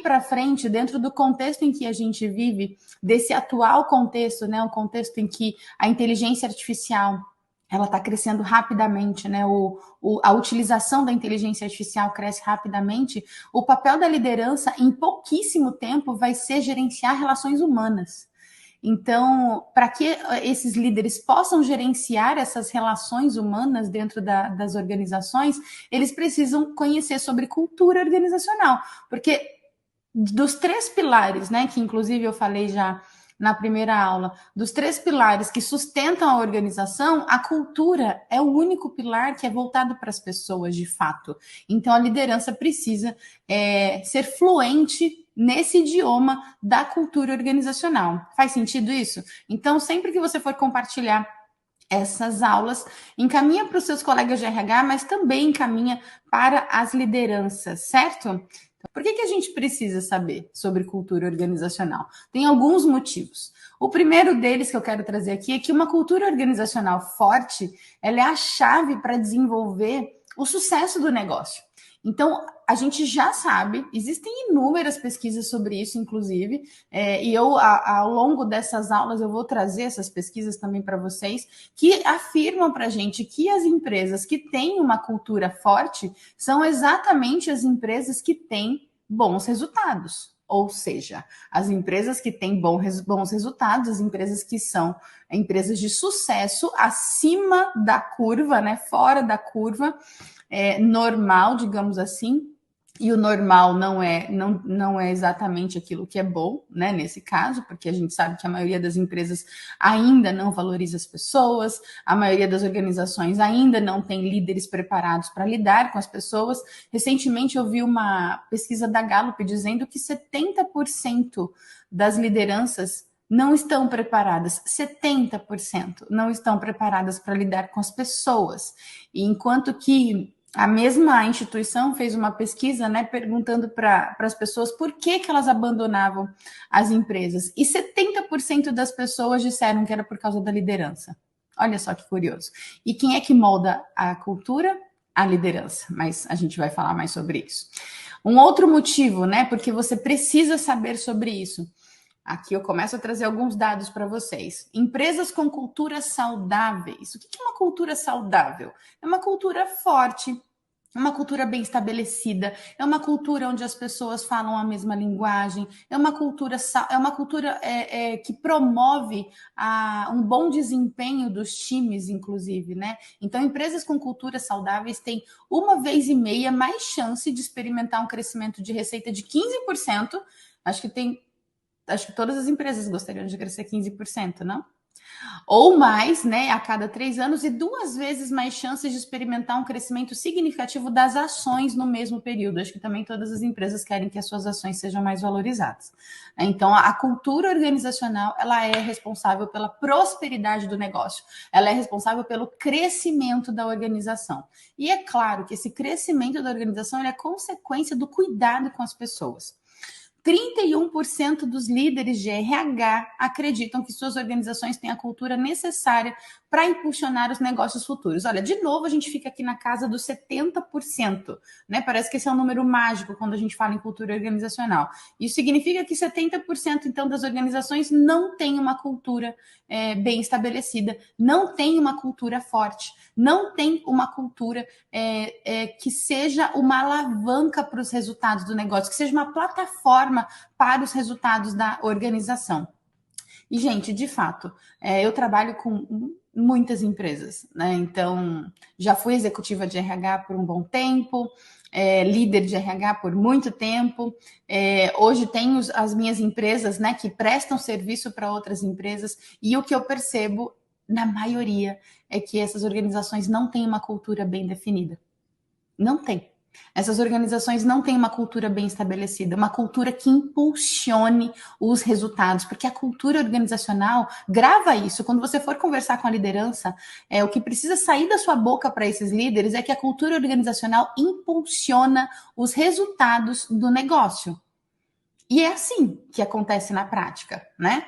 para frente, dentro do contexto em que a gente vive, desse atual contexto, né, um contexto em que a inteligência artificial ela está crescendo rapidamente, né? A utilização da inteligência artificial cresce rapidamente. O papel da liderança, em pouquíssimo tempo, vai ser gerenciar relações humanas. Então, para que esses líderes possam gerenciar essas relações humanas dentro das organizações, eles precisam conhecer sobre cultura organizacional, porque dos 3 pilares, né, que inclusive eu falei já na primeira aula, dos 3 pilares que sustentam a organização, a cultura é o único pilar que é voltado para as pessoas, de fato. Então, a liderança precisa ser fluente nesse idioma da cultura organizacional. Faz sentido isso? Então, sempre que você for compartilhar essas aulas, encaminha para os seus colegas de RH, mas também encaminha para as lideranças, certo? Por que a gente precisa saber sobre cultura organizacional? Tem alguns motivos. O primeiro deles que eu quero trazer aqui é que uma cultura organizacional forte, ela é a chave para desenvolver o sucesso do negócio. Então, a gente já sabe, existem inúmeras pesquisas sobre isso, inclusive, e eu, ao longo dessas aulas, eu vou trazer essas pesquisas também para vocês, que afirmam para a gente que as empresas que têm uma cultura forte são exatamente as empresas que têm bons resultados. Ou seja, as empresas que têm bons resultados, as empresas que são empresas de sucesso acima da curva, né, fora da curva, normal, digamos assim, e o normal não é exatamente aquilo que é bom, né, nesse caso, porque a gente sabe que a maioria das empresas ainda não valoriza as pessoas, a maioria das organizações ainda não tem líderes preparados para lidar com as pessoas. Recentemente eu vi uma pesquisa da Gallup dizendo que 70% das lideranças não estão preparadas, 70% não estão preparadas para lidar com as pessoas. E enquanto que a mesma instituição fez uma pesquisa, né, perguntando para as pessoas por que elas abandonavam as empresas. E 70% das pessoas disseram que era por causa da liderança. Olha só que curioso. E quem é que molda a cultura? A liderança. Mas a gente vai falar mais sobre isso. Um outro motivo, né, porque você precisa saber sobre isso. Aqui eu começo a trazer alguns dados para vocês. Empresas com culturas saudáveis. O que é uma cultura saudável? É uma cultura forte, é uma cultura bem estabelecida, é uma cultura onde as pessoas falam a mesma linguagem, é uma cultura que promove um bom desempenho dos times, inclusive, né? Então, empresas com culturas saudáveis têm 1,5 vezes mais chance de experimentar um crescimento de receita de 15%. Acho que todas as empresas gostariam de crescer 15%, não? Ou mais, né, a cada 3 anos, e 2 vezes mais chances de experimentar um crescimento significativo das ações no mesmo período. Acho que também todas as empresas querem que as suas ações sejam mais valorizadas. Então, a cultura organizacional, ela é responsável pela prosperidade do negócio. Ela é responsável pelo crescimento da organização. E é claro que esse crescimento da organização é consequência do cuidado com as pessoas. 31% dos líderes de RH acreditam que suas organizações têm a cultura necessária para impulsionar os negócios futuros. Olha, de novo, a gente fica aqui na casa dos 70%, né? Parece que esse é um número mágico quando a gente fala em cultura organizacional. Isso significa que 70%, então, das organizações não têm uma cultura bem estabelecida, não tem uma cultura forte, não tem uma cultura que seja uma alavanca para os resultados do negócio, que seja uma plataforma para os resultados da organização. E, gente, de fato, eu trabalho com muitas empresas, né? Então, já fui executiva de RH por um bom tempo, líder de RH por muito tempo. Hoje tenho as minhas empresas, né, que prestam serviço para outras empresas, e o que eu percebo, na maioria, é que essas organizações não têm uma cultura bem definida. Não tem. Essas organizações não têm uma cultura bem estabelecida, uma cultura que impulsione os resultados, porque a cultura organizacional grava isso. Quando você for conversar com a liderança, o que precisa sair da sua boca para esses líderes é que a cultura organizacional impulsiona os resultados do negócio. E é assim que acontece na prática, né?